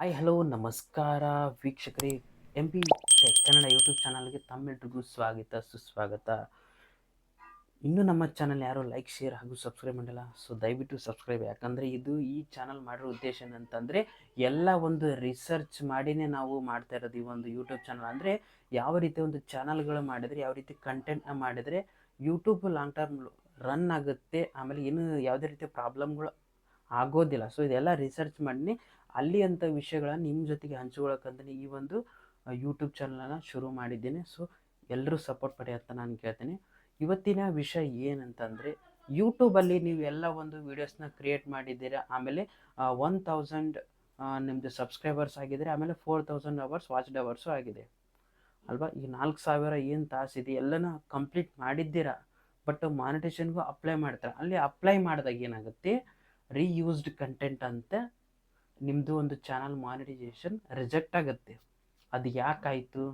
Hi hello ನಮಸ್ಕಾರ ವೀಕ್ಷಕರೇ. M P tech Kannada YouTube ಚಾನಲ್ಗೆ ತಮ್ಮೆಲ್ರಿಗೂ ಸ್ವಾಗತ ಸುಸ್ವಾಗತ. ಇನ್ನೂ ನಮ್ಮ ಚಾನಲ್ ಯಾರು ಲೈಕ್ ಶೇರ್ ಹಾಗೂ ಸಬ್ಸ್ಕ್ರೈಬ್ ಮಾಡಿಲ್ಲ, ಸೊ ದಯವಿಟ್ಟು ಸಬ್ಸ್ಕ್ರೈಬ್. ಯಾಕಂದರೆ ಈ ಚಾನಲ್ ಮಾಡಿರೋ ಉದ್ದೇಶ ಏನಂತಂದರೆ ಎಲ್ಲ ಒಂದು ರಿಸರ್ಚ್ ಮಾಡಿನೇ ನಾವು ಮಾಡ್ತಾ ಇರೋದು ಈ ಒಂದು ಯೂಟ್ಯೂಬ್ ಚಾನಲ್. ಅಂದರೆ ಯಾವ ರೀತಿ ಒಂದು ಚಾನಲ್ಗಳು ಮಾಡಿದರೆ, ಯಾವ ರೀತಿ ಕಂಟೆಂಟ್ನ ಮಾಡಿದರೆ ಯೂಟ್ಯೂಬ್ ಲಾಂಗ್ ಟರ್ಮ್ ರನ್ ಆಗುತ್ತೆ, ಆಮೇಲೆ ಏನು ಯಾವುದೇ ರೀತಿಯ ಪ್ರಾಬ್ಲಮ್ಗಳು ಆಗೋದಿಲ್ಲ. ಸೊ ಇದೆಲ್ಲ ರಿಸರ್ಚ್ ಮಾಡಿ ಅಲ್ಲಿ ಅಂಥ ವಿಷಯಗಳನ್ನು ನಿಮ್ಮ ಜೊತೆಗೆ ಹಂಚ್ಕೊಳ್ಳೋಕ್ಕಂತಲೇ ಈ ಒಂದು ಯೂಟ್ಯೂಬ್ ಚಾನಲನ್ನು ಶುರು ಮಾಡಿದ್ದೇನೆ. ಸೊ ಎಲ್ಲರೂ ಸಪೋರ್ಟ್ ಪಡಿ ಅಂತ ನಾನು ಕೇಳ್ತೀನಿ. ಇವತ್ತಿನ ವಿಷಯ ಏನಂತಂದರೆ, ಯೂಟ್ಯೂಬಲ್ಲಿ ನೀವು ಎಲ್ಲ ಒಂದು ವೀಡಿಯೋಸ್ನ ಕ್ರಿಯೇಟ್ ಮಾಡಿದ್ದೀರಾ, ಆಮೇಲೆ 1000 ನಿಮ್ಮದು ಸಬ್ಸ್ಕ್ರೈಬರ್ಸ್ ಆಗಿದ್ದಾರೆ, ಆಮೇಲೆ 4000 ಅವರ್ಸ್ ವಾಚ್ಡ್ ಅವರ್ಸು ಆಗಿದೆ ಅಲ್ವಾ. ಈಗ 4000 ಏನು ತಾಸಿದೆ ಎಲ್ಲನೂ ಕಂಪ್ಲೀಟ್ ಮಾಡಿದ್ದೀರಾ, ಬಟ್ ಮಾನಿಟೇಷನ್ಗೂ ಅಪ್ಲೈ ಮಾಡ್ತಾರೆ. ಅಲ್ಲಿ ಅಪ್ಲೈ ಮಾಡಿದಾಗ ಏನಾಗುತ್ತೆ, ರೀಯೂಸ್ಡ್ ಕಂಟೆಂಟ್ ಅಂತ ನಿಮ್ಮದು ಒಂದು ಚಾನಲ್ ಮಾನಿಟೈಸೇಷನ್ ರಿಜೆಕ್ಟ್ ಆಗುತ್ತೆ. ಅದು ಯಾಕಾಯಿತು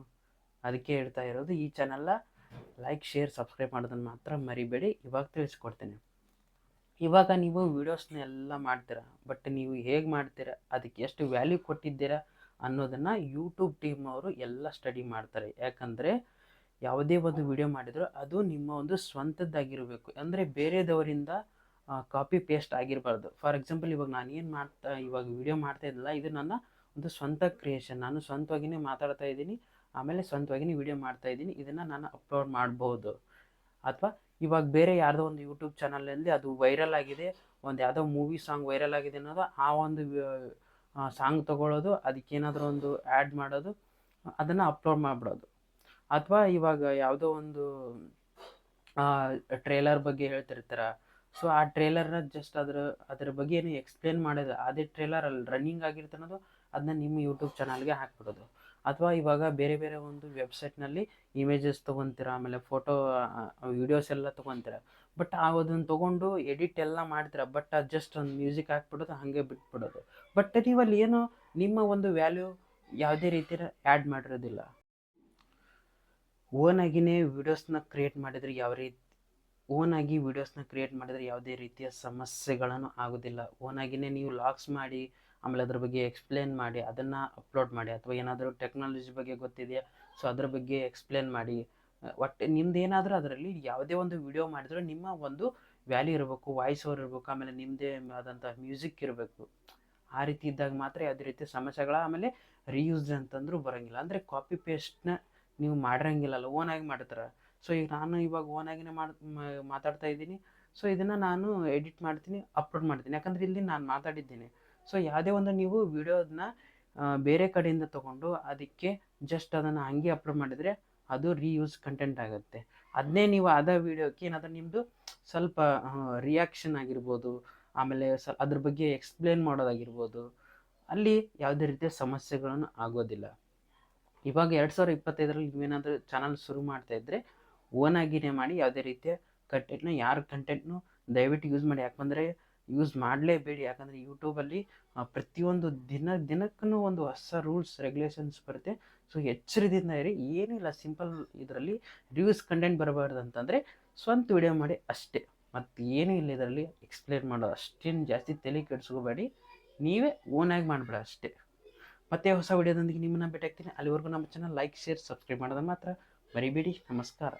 ಅದಕ್ಕೆ ಹೇಳ್ತಾ ಇರೋದು. ಈ ಚಾನಲ್ನ ಲೈಕ್ ಶೇರ್ ಸಬ್ಸ್ಕ್ರೈಬ್ ಮಾಡೋದನ್ನು ಮಾತ್ರ ಮರಿಬೇಡಿ. ಇವಾಗ ತಿಳಿಸ್ಕೊಡ್ತೇನೆ. ಇವಾಗ ನೀವು ವೀಡಿಯೋಸ್ನ ಎಲ್ಲ ಮಾಡ್ತೀರಾ, ಬಟ್ ನೀವು ಹೇಗೆ ಮಾಡ್ತೀರಾ, ಅದಕ್ಕೆ ಎಷ್ಟು ವ್ಯಾಲ್ಯೂ ಕೊಟ್ಟಿದ್ದೀರಾ ಅನ್ನೋದನ್ನು ಯೂಟ್ಯೂಬ್ ಟೀಮ್ ಅವರು ಎಲ್ಲ ಸ್ಟಡಿ ಮಾಡ್ತಾರೆ. ಯಾಕಂದರೆ ಯಾವುದೇ ಒಂದು ವಿಡಿಯೋ ಮಾಡಿದರೂ ಅದು ನಿಮ್ಮ ಒಂದು ಸ್ವಂತದ್ದಾಗಿರಬೇಕು. ಅಂದರೆ ಬೇರೆದವರಿಂದ ಕಾಪಿ ಪೇಸ್ಟ್ ಆಗಿರಬಾರ್ದು. ಫಾರ್ ಎಕ್ಸಾಂಪಲ್, ಇವಾಗ ನಾನು ಏನು ಇವಾಗ ವಿಡಿಯೋ ಮಾಡ್ತಾ ಇದ್ದಲ್ಲ, ಇದು ನನ್ನ ಒಂದು ಸ್ವಂತ ಕ್ರಿಯೇಷನ್. ನಾನು ಸ್ವಂತವಾಗಿಯೇ ಮಾತಾಡ್ತಾ ಇದ್ದೀನಿ, ಆಮೇಲೆ ಸ್ವಂತವಾಗಿಯೇ ವಿಡಿಯೋ ಮಾಡ್ತಾ ಇದ್ದೀನಿ. ಇದನ್ನು ನಾನು ಅಪ್ಲೋಡ್ ಮಾಡ್ಬೋದು. ಅಥವಾ ಇವಾಗ ಬೇರೆ ಯಾವುದೋ ಒಂದು ಯೂಟ್ಯೂಬ್ ಚಾನಲಲ್ಲಿ ಅದು ವೈರಲ್ ಆಗಿದೆ, ಒಂದು ಯಾವುದೋ ಮೂವಿ ಸಾಂಗ್ ವೈರಲ್ ಆಗಿದೆ ಅನ್ನೋದು, ಆ ಒಂದು ಸಾಂಗ್ ತೊಗೊಳ್ಳೋದು, ಅದಕ್ಕೇನಾದರೂ ಒಂದು ಆ್ಯಡ್ ಮಾಡೋದು, ಅದನ್ನು ಅಪ್ಲೋಡ್ ಮಾಡಿಬಿಡೋದು. ಅಥವಾ ಇವಾಗ ಯಾವುದೋ ಒಂದು ಟ್ರೇಲರ್ ಬಗ್ಗೆ ಹೇಳ್ತಿರ್ತಾರೆ, ಸೊ ಆ ಟ್ರೇಲರ್ನ ಜಸ್ಟ್ ಅದ್ರ ಬಗ್ಗೆ ಏನು ಎಕ್ಸ್ಪ್ಲೇನ್ ಮಾಡೋದು, ಅದೇ ಟ್ರೇಲರ್ ಅಲ್ಲಿ ರನ್ನಿಂಗ್ ಆಗಿರುತ್ತೆ ಅನ್ನೋದು, ಅದನ್ನ ನಿಮ್ಮ ಯೂಟ್ಯೂಬ್ ಚಾನಲ್ಗೆ ಹಾಕ್ಬಿಡೋದು. ಅಥವಾ ಇವಾಗ ಬೇರೆ ಬೇರೆ ಒಂದು ವೆಬ್ಸೈಟ್ನಲ್ಲಿ ಇಮೇಜಸ್ ತೊಗೊತೀರ, ಆಮೇಲೆ ಫೋಟೋ ವೀಡಿಯೋಸ್ ಎಲ್ಲ ತೊಗೊತೀರ, ಬಟ್ ಅದನ್ನು ತೊಗೊಂಡು ಎಡಿಟ್ ಎಲ್ಲ ಮಾಡ್ತೀರ, ಬಟ್ ಅದು ಜಸ್ಟ್ ಒಂದು ಮ್ಯೂಸಿಕ್ ಹಾಕ್ಬಿಡೋದು, ಹಾಗೆ ಬಿಟ್ಬಿಡೋದು. ಬಟ್ ನೀವಲ್ಲಿ ಏನು ನಿಮ್ಮ ಒಂದು ವ್ಯಾಲ್ಯೂ ಯಾವುದೇ ರೀತಿಯ ಆ್ಯಡ್ ಮಾಡಿರೋದಿಲ್ಲ. ಓನಾಗಿಯೇ ವೀಡಿಯೋಸ್ನ ಕ್ರಿಯೇಟ್ ಮಾಡಿದರೆ ಯಾವುದೇ ರೀತಿಯ ಸಮಸ್ಯೆಗಳನ್ನು ಆಗೋದಿಲ್ಲ. ಓನಾಗಿಯೇ ನೀವು ಲಾಗ್ಸ್ ಮಾಡಿ, ಆಮೇಲೆ ಅದ್ರ ಬಗ್ಗೆ ಎಕ್ಸ್ಪ್ಲೇನ್ ಮಾಡಿ ಅದನ್ನು ಅಪ್ಲೋಡ್ ಮಾಡಿ. ಅಥವಾ ಏನಾದರೂ ಟೆಕ್ನಾಲಜಿ ಬಗ್ಗೆ ಗೊತ್ತಿದೆಯಾ, ಸೊ ಅದ್ರ ಬಗ್ಗೆ ಎಕ್ಸ್ಪ್ಲೇನ್ ಮಾಡಿ. ಒಟ್ಟು ನಿಮ್ದು ಏನಾದರೂ ಅದರಲ್ಲಿ ಯಾವುದೇ ಒಂದು ವಿಡಿಯೋ ಮಾಡಿದರೂ ನಿಮ್ಮ ಒಂದು ವ್ಯಾಲ್ಯೂ ಇರಬೇಕು, ವಾಯ್ಸ್ ಓವರ್ ಇರಬೇಕು, ಆಮೇಲೆ ನಿಮ್ಮದೇ ಆದಂಥ ಮ್ಯೂಸಿಕ್ ಇರಬೇಕು. ಆ ರೀತಿ ಇದ್ದಾಗ ಮಾತ್ರ ಯಾವುದೇ ರೀತಿಯ ಸಮಸ್ಯೆಗಳ, ಆಮೇಲೆ ರೀಯೂಸ್ ಅಂತಂದ್ರೂ ಬರೋಂಗಿಲ್ಲ. ಅಂದರೆ ಕಾಪಿ ಪೇಸ್ಟ್ನ ನೀವು ಮಾಡಿರಂಗಿಲ್ಲಲ್ಲ, ಓನಾಗಿ ಮಾಡ್ತಾರೆ. ಸೊ ಈಗ ನಾನು ಇವಾಗ ಓನಾಗಿನೇ ಮಾತಾಡ್ತಾ ಇದ್ದೀನಿ, ಸೊ ಇದನ್ನು ನಾನು ಎಡಿಟ್ ಮಾಡ್ತೀನಿ, ಅಪ್ಲೋಡ್ ಮಾಡ್ತೀನಿ. ಯಾಕಂದರೆ ಇಲ್ಲಿ ನಾನು ಮಾತಾಡಿದ್ದೀನಿ. ಸೊ ಯಾವುದೇ ಒಂದು ನೀವು ವಿಡಿಯೋದನ್ನ ಬೇರೆ ಕಡೆಯಿಂದ ತೊಗೊಂಡು ಅದಕ್ಕೆ ಜಸ್ಟ್ ಅದನ್ನು ಹಂಗೆ ಅಪ್ಲೋಡ್ ಮಾಡಿದರೆ ಅದು ರೀಯೂಸ್ ಕಂಟೆಂಟ್ ಆಗುತ್ತೆ. ಅದನ್ನೇ ನೀವು ಅದೇ ವೀಡಿಯೋಕ್ಕೆ ಏನಾದರೂ ನಿಮ್ಮದು ಸ್ವಲ್ಪ ರಿಯಾಕ್ಷನ್ ಆಗಿರ್ಬೋದು, ಆಮೇಲೆ ಅದ್ರ ಬಗ್ಗೆ ಎಕ್ಸ್ಪ್ಲೇನ್ ಮಾಡೋದಾಗಿರ್ಬೋದು, ಅಲ್ಲಿ ಯಾವುದೇ ರೀತಿಯ ಸಮಸ್ಯೆಗಳನ್ನು ಆಗೋದಿಲ್ಲ. ಇವಾಗ 2025ರಲ್ಲಿ ನೀವೇನಾದರೂ ಚಾನಲ್ ಶುರು ಮಾಡ್ತಾ ಇದ್ದರೆ ಓನಾಗಿಯೇ ಮಾಡಿ. ಯಾವುದೇ ರೀತಿಯ ಯಾರ ಕಂಟೆಂಟ್ನು ದಯವಿಟ್ಟು ಯೂಸ್ ಮಾಡಿ. ಯಾಕಂದರೆ ಯೂಸ್ ಮಾಡಲೇಬೇಡಿ. ಯಾಕಂದರೆ ಯೂಟ್ಯೂಬಲ್ಲಿ ಪ್ರತಿಯೊಂದು ದಿನಕ್ಕೂ ಒಂದು ಹೊಸ ರೂಲ್ಸ್ ರೆಗ್ಯುಲೇಷನ್ಸ್ ಬರುತ್ತೆ. ಸೊ ಎಚ್ಚರದಿಂದ ಇರಿ. ಏನಿಲ್ಲ, ಸಿಂಪಲ್ ಇದರಲ್ಲಿ ರಿವ್ಯೂಸ್ ಕಂಟೆಂಟ್ ಬರಬಾರ್ದು ಅಂತಂದರೆ ಸ್ವಂತ ವಿಡಿಯೋ ಮಾಡಿ ಅಷ್ಟೇ. ಮತ್ತು ಏನೂ ಇಲ್ಲ ಇದರಲ್ಲಿ ಎಕ್ಸ್ಪ್ಲೇನ್ ಮಾಡೋದು. ಅಷ್ಟೇನು ಜಾಸ್ತಿ ತಲೆ ಕೆಡಿಸ್ಕೋಬೇಡಿ, ನೀವೇ ಓನಾಗಿ ಮಾಡಿಬಿಡ ಅಷ್ಟೇ. ಮತ್ತೆ ಹೊಸ ವಿಡಿಯೋದೊಂದಿಗೆ ನಿಮ್ಮನ್ನು ಭೇಟಿ ಆಗ್ತೀನಿ. ಅಲ್ಲಿವರೆಗೂ ನಮ್ಮ ಚಾನಲ್ ಲೈಕ್ ಶೇರ್ ಸಬ್ಸ್ಕ್ರೈಬ್ ಮಾಡೋದನ್ನು ಮಾತ್ರ ಮರಿಬೇಡಿ. ನಮಸ್ಕಾರ.